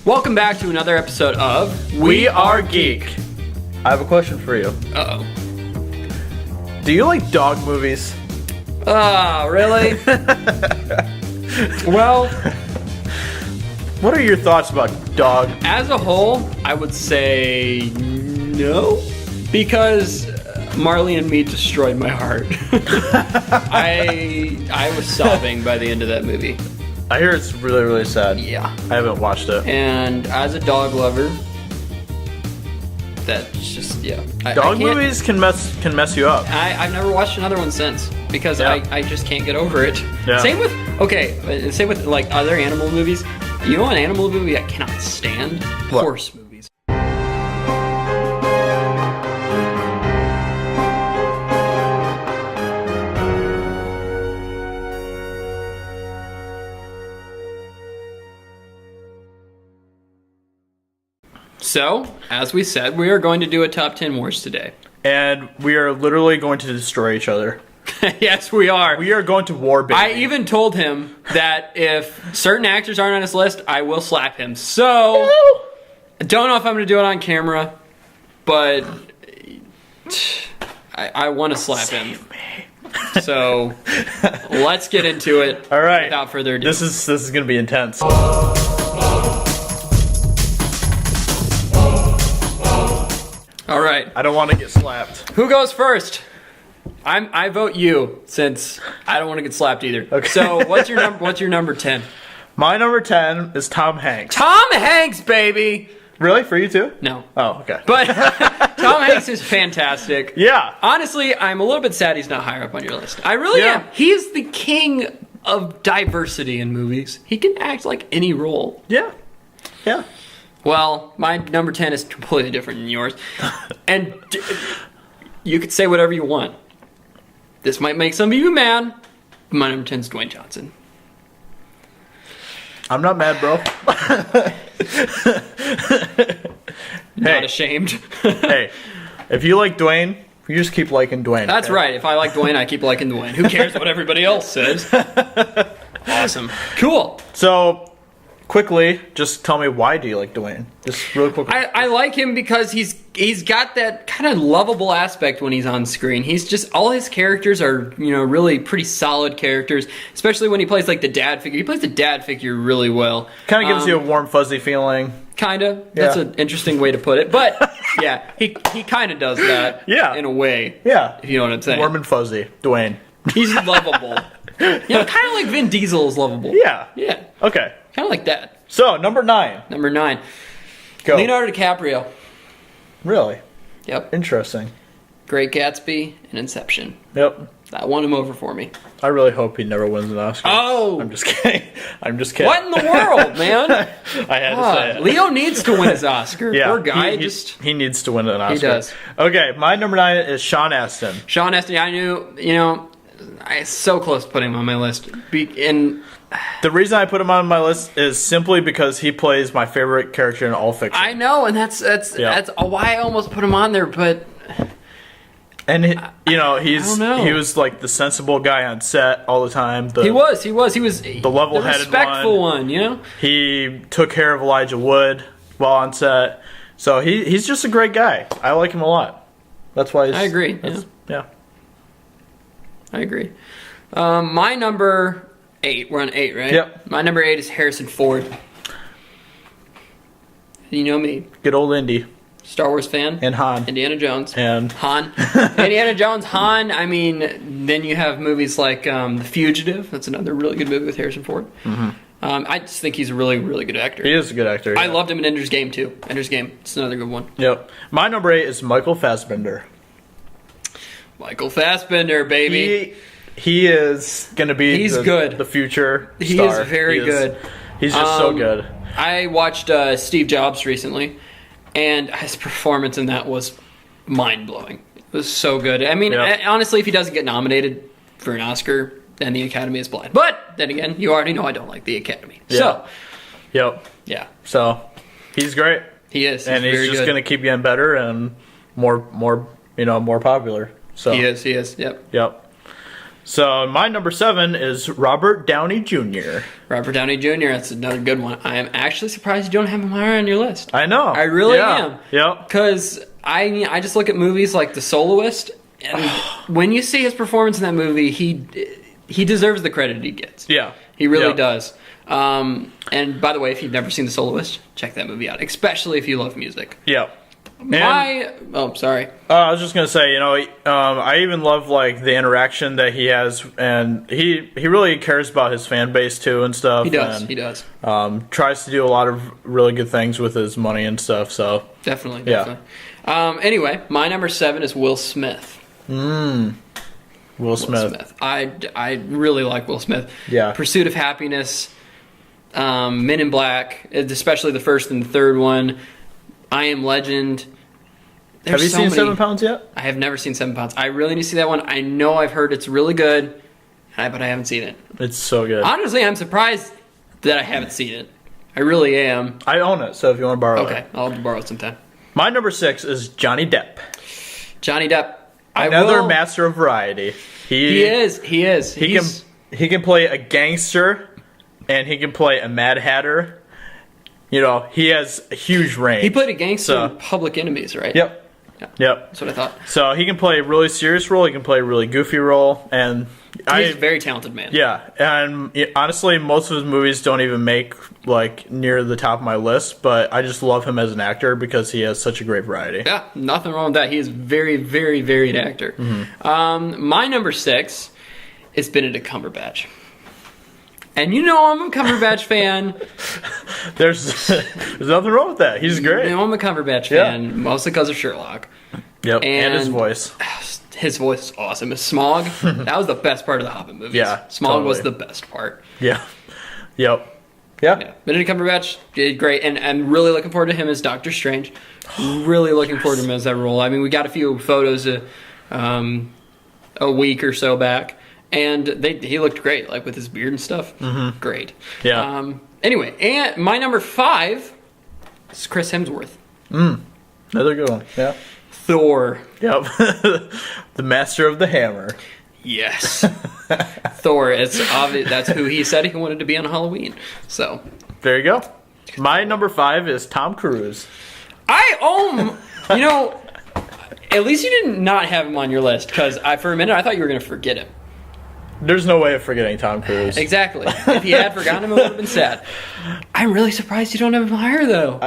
Welcome back to another episode of We Are Geek. I have a question for you. Uh-oh. Do you like dog movies? Oh, really? Well, what are your thoughts about dog? as a whole, I would say no, because Marley and Me destroyed my heart. I was sobbing by the end of that movie. I hear it's really, really sad. Yeah. I haven't watched it. And as a dog lover, that's just, yeah. Dog movies can mess you up. I've never watched another one since because I just can't get over it. Yeah. Same with like other animal movies. You know an animal movie I cannot stand? What? Horse movies. So, as we said, we are going to do a top 10 worst today. And we are literally going to destroy each other. Yes, we are. We are going to war, baby. I even told him that if certain actors aren't on his list, I will slap him. So, I don't know if I'm going to do it on camera, but I want to slap him. So, let's get into it. All right. Without further ado. This is going to be intense. All right. I don't want to get slapped. Who goes first? I vote you, since I don't want to get slapped either. Okay. So, what's your number 10? My number 10 is Tom Hanks. Tom Hanks, baby. Really? For you too? No. Oh, okay. But Tom Hanks is fantastic. Yeah. Honestly, I'm a little bit sad he's not higher up on your list. I really am. He is the king of diversity in movies. He can act like any role. Yeah. Yeah. Well, my number 10 is completely different than yours. And you could say whatever you want. This might make some of you mad. My number 10 is Dwayne Johnson. I'm not mad, bro. Not ashamed. Hey, if you like Dwayne, you just keep liking Dwayne. That's right. If I like Dwayne, I keep liking Dwayne. Who cares what everybody else says? Awesome. Cool. So, quickly, just tell me, why do you like Dwayne? Just real quick. I like him because he's got that kind of lovable aspect when he's on screen. He's just, all his characters are, really pretty solid characters, especially when he plays like the dad figure. He plays the dad figure really well. Kind of gives you a warm, fuzzy feeling. Kind of. That's an interesting way to put it. But, yeah, he kind of does that in a way. Yeah. If you know what I'm saying. Warm and fuzzy. Dwayne. He's lovable. Kind of like Vin Diesel is lovable. Yeah. Yeah. Okay. Kind of like that. So, number 9. Number 9. Go. Leonardo DiCaprio. Really? Yep. Interesting. Great Gatsby and Inception. Yep. That won him over for me. I really hope he never wins an Oscar. Oh! I'm just kidding. What in the world, man? I had to say it. Leo needs to win his Oscar. Yeah, Poor guy. he needs to win an Oscar. He does. Okay, my number 9 is Sean Astin. Sean Astin, I knew, I was so close to putting him on my list. The reason I put him on my list is simply because he plays my favorite character in all fiction. I know, and that's why I almost put him on there, but... And, I don't know. he was like the sensible guy on set all the time. He was the level-headed respectful one, He took care of Elijah Wood while on set. So he's just a great guy. I like him a lot. That's why I agree. Yeah. I agree. My number 8. We're on 8, right? Yep. My number 8 is Harrison Ford. You know me. Good old Indy. Star Wars fan. And Han. Indiana Jones. And Han. Indiana Jones, Han. I mean, then you have movies like The Fugitive. That's another really good movie with Harrison Ford. Mm-hmm. I just think he's a really, really good actor. He is a good actor. Yeah. I loved him in Ender's Game, too. Ender's Game. It's another good one. Yep. My number 8 is Michael Fassbender. Michael Fassbender, baby. He is going to be good. The future star. He is very good. He's just so good. I watched Steve Jobs recently, and his performance in that was mind-blowing. It was so good. I mean, honestly, if he doesn't get nominated for an Oscar, then the Academy is blind. But, then again, you already know I don't like the Academy. Yeah. So, yep. Yeah. So, he's great. He is. And he's just going to keep getting better and more popular. So He is. Yep. Yep. So my number 7 is Robert Downey Jr. Robert Downey Jr. That's another good one. I am actually surprised you don't have him higher on your list. I know. I really am. Yep. Because I just look at movies like The Soloist, and when you see his performance in that movie, he deserves the credit he gets. Yeah. He really does. And by the way, if you've never seen The Soloist, check that movie out, especially if you love music. Yep. Sorry. I was just gonna say, I even love like the interaction that he has, and he really cares about his fan base too and stuff. He does. And, he does. Tries to do a lot of really good things with his money and stuff. So definitely. Anyway, my number 7 is Will Smith. Will Smith. I really like Will Smith. Yeah. Pursuit of Happiness, Men in Black, especially the first and the third one. I Am Legend. Have you seen 7 Pounds yet? I have never seen 7 Pounds. I really need to see that one. I know I've heard it's really good, but I haven't seen it. It's so good. Honestly, I'm surprised that I haven't seen it. I really am. I own it, so if you want to borrow it. Okay, I'll borrow it sometime. My number 6 is Johnny Depp. Johnny Depp. Another master of variety. He is. He can play a gangster, and he can play a Mad Hatter. He has a huge range. He played a gangster in Public Enemies, right? Yep. That's what I thought. So he can play a really serious role. He can play a really goofy role, and he's a very talented man. Yeah, and honestly, most of his movies don't even make like near the top of my list. But I just love him as an actor because he has such a great variety. Yeah, nothing wrong with that. He is very, very varied actor. My number 6 is Benedict Cumberbatch. And I'm a Cumberbatch fan. There's nothing wrong with that. He's great. I'm a Cumberbatch fan, mostly because of Sherlock. Yep, and his voice. His voice is awesome. As Smaug, that was the best part of the Hobbit movies. Yeah, Smaug was the best part. Yeah. Yep. Yeah. Benedict Cumberbatch did great, and I'm really looking forward to him as Doctor Strange. Really looking forward to him as that role. I mean, we got a few photos a week or so back. And he looked great, like with his beard and stuff. Great. Yeah. Anyway, and my number 5 is Chris Hemsworth. Another good one. Yeah. Thor. Yep. The master of the hammer. Yes. Thor. It's obvious. That's who he said he wanted to be on Halloween. So. There you go. My number 5 is Tom Cruise. At least you did not have him on your list, because for a minute I thought you were going to forget him. There's no way of forgetting Tom Cruise. Exactly. If you had forgotten him, it would have been sad. I'm really surprised you don't have him higher, though.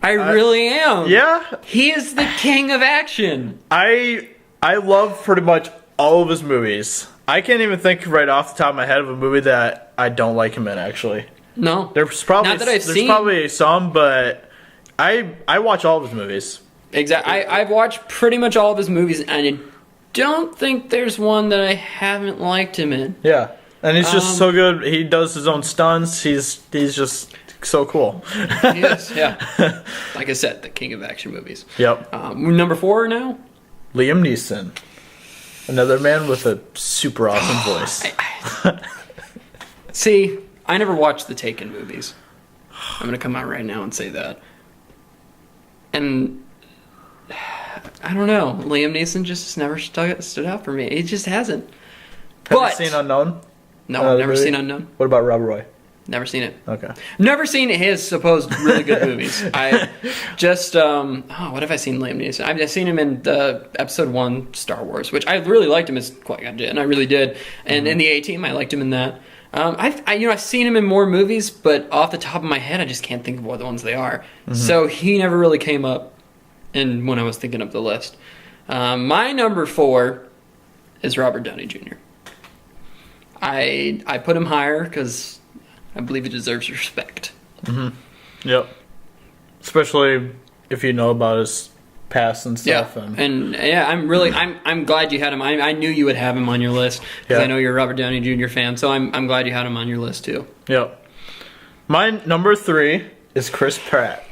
I really am. Yeah. He is the king of action. I love pretty much all of his movies. I can't even think right off the top of my head of a movie that I don't like him in, actually. No. There's probably, not that I've seen. Probably some, but I watch all of his movies. Exactly. I've watched pretty much all of his movies, and I don't think there's one that I haven't liked him in. Yeah, and he's just so good. He does his own stunts. He's just so cool. He is, yeah. Like I said, the king of action movies. Yep. Number 4 now? Liam Neeson. Another man with a super awesome voice. See, I never watched the Taken movies. I'm going to come out right now and say that. And I don't know. Liam Neeson just never stood out for me. He just hasn't. Have you seen Unknown? No, I've never seen Unknown. What about Rob Roy? Never seen it. Okay. Never seen his supposed really good movies. I just what have I seen Liam Neeson? I've seen him in the episode 1 Star Wars, which I really liked him as Qui-Gon Jinn. I really did. And in the A-Team, I liked him in that. I've seen him in more movies, but off the top of my head, I just can't think of what the ones they are. So he never really came up when I was thinking of the list. My number 4 is Robert Downey Jr. I put him higher because I believe he deserves respect. Yep. Especially if you know about his past and stuff. Yeah. And I'm glad you had him. I knew you would have him on your list because I know you're a Robert Downey Jr. fan. So I'm glad you had him on your list too. Yep. My number 3 is Chris Pratt.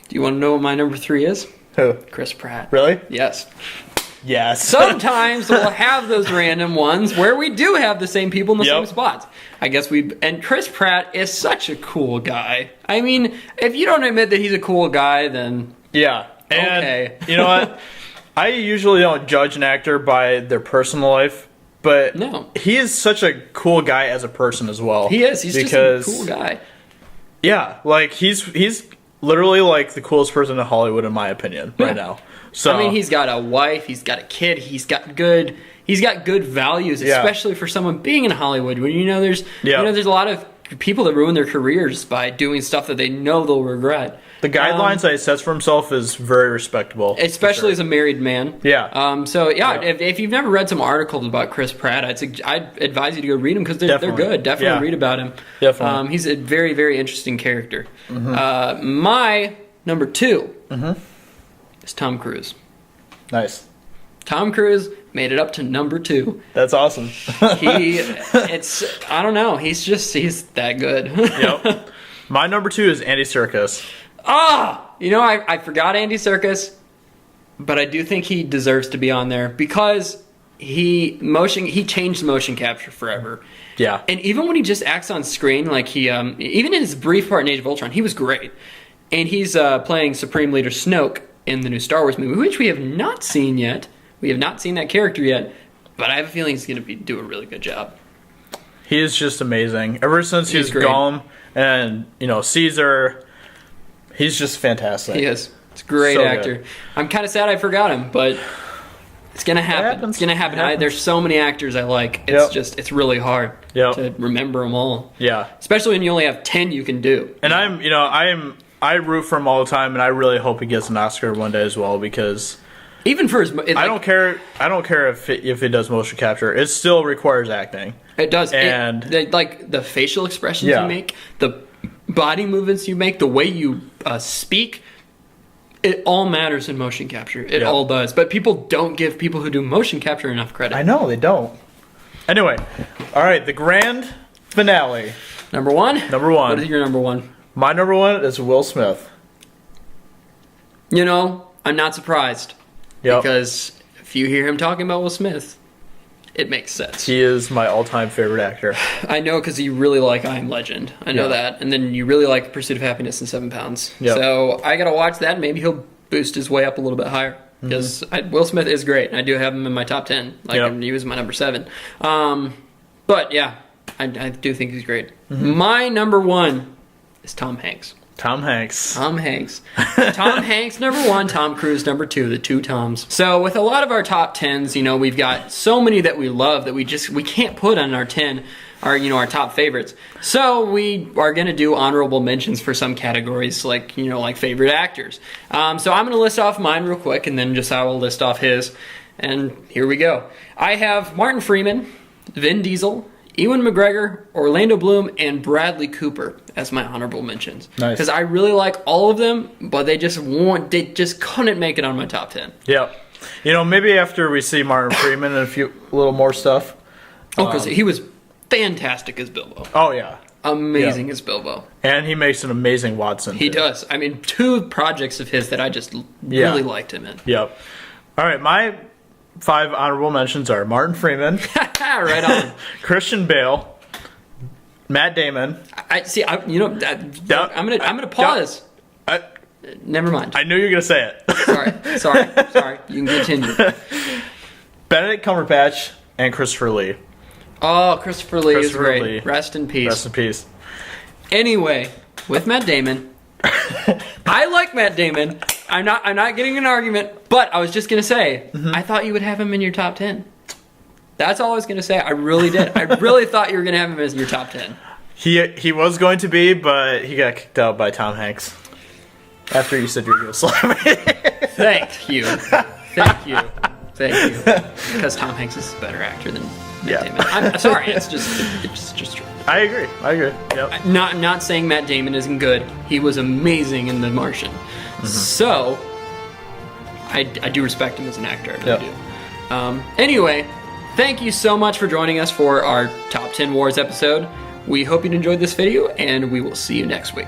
Do you want to know what my number 3 is? Who? Chris Pratt. Really? Yes. Yes. Sometimes we'll have those random ones where we do have the same people in the same spots. I guess and Chris Pratt is such a cool guy. I mean, if you don't admit that he's a cool guy, then yeah. And okay. You know what? I usually don't judge an actor by their personal life, but No. he is such a cool guy as a person as well. He is. He's just a cool guy. Yeah, like he's literally like the coolest person in Hollywood in my opinion right now. So I mean, he's got a wife, he's got a kid, he's got good values, especially for someone being in Hollywood. When there's there's a lot of people that ruin their careers by doing stuff that they know they'll regret. The guidelines that he sets for himself is very respectable, especially as a married man. Yeah. If you've never read some articles about Chris Pratt, I'd advise you to go read them because they're good. Definitely read about him. Definitely. He's a very, very interesting character. My number 2 is Tom Cruise. Nice. Tom Cruise made it up to number 2. That's awesome. I don't know. He's that good. Yep. My number 2 is Andy Serkis. I forgot Andy Serkis, but I do think he deserves to be on there because he changed motion capture forever. Yeah. And even when he just acts on screen, like he even in his brief part in Age of Ultron, he was great. And he's playing Supreme Leader Snoke in the new Star Wars movie, which we have not seen yet. We have not seen that character yet, but I have a feeling he's going to do a really good job. He is just amazing. Ever since he's Gollum and Caesar, he's just fantastic. He is. It's a great actor. Good. I'm kind of sad I forgot him, but it's going to happen. It's going to happen. There's so many actors I like. It's really hard to remember them all. Yeah. Especially when you only have 10 you can do. And I root for him all the time, and I really hope he gets an Oscar one day as well because even for his, I don't care if it does motion capture. It still requires acting. It does, and the facial expressions you make, the body movements you make, the way you speak, it all matters in motion capture. It all does. But people don't give people who do motion capture enough credit. I know they don't. Anyway, all right, the grand finale. Number 1. What is your number 1? My number 1 is Will Smith. I'm not surprised. Because if you hear him talking about Will Smith, it makes sense. He is my all-time favorite actor. I know because you really like I Am Legend. I know that. And then you really like Pursuit of Happiness and 7 Pounds. Yep. So I got to watch that. Maybe he'll boost his way up a little bit higher. Because Will Smith is great. And I do have him in my top 10. He was my number 7. But yeah, I do think he's great. My number 1 is Tom Hanks. Tom Hanks, number 1, Tom Cruise, number 2, the 2 Toms. So with a lot of our top 10s, we've got so many that we love that we can't put on our 10, our top favorites. So we are going to do honorable mentions for some categories like favorite actors. So I'm going to list off mine real quick and then I will list off his. And here we go. I have Martin Freeman, Vin Diesel, Ewan McGregor, Orlando Bloom, and Bradley Cooper as my honorable mentions. Nice. Because I really like all of them, but they just couldn't make it on my top 10. Yeah. Maybe after we see Martin Freeman and a little more stuff. Because he was fantastic as Bilbo. Oh, yeah. Amazing as Bilbo. And he makes an amazing Watson. He does. I mean, 2 projects of his that I just really liked him in. Yep. All right, my 5 honorable mentions are Martin Freeman, right on, Christian Bale, Matt Damon. I'm gonna pause. Never mind. I knew you were gonna say it. Sorry. You can continue. Benedict Cumberbatch and Christopher Lee. Oh, Christopher Lee is great. Rest in peace. Rest in peace. Anyway, with Matt Damon, I like Matt Damon. I'm not getting an argument, but I was just gonna say, I thought you would have him in your top 10. That's all I was gonna say. I really did. I really thought you were gonna have him as your top 10. He was going to be, but he got kicked out by Tom Hanks after you said you were gonna slap me. Thank you. Because Tom Hanks is a better actor than Matt Damon. I'm sorry. It's just true. I agree. Yep. Not saying Matt Damon isn't good. He was amazing in The Martian. So, I do respect him as an actor. I really do. Anyway, thank you so much for joining us for our Top 10 Wars episode. We hope you enjoyed this video, and we will see you next week.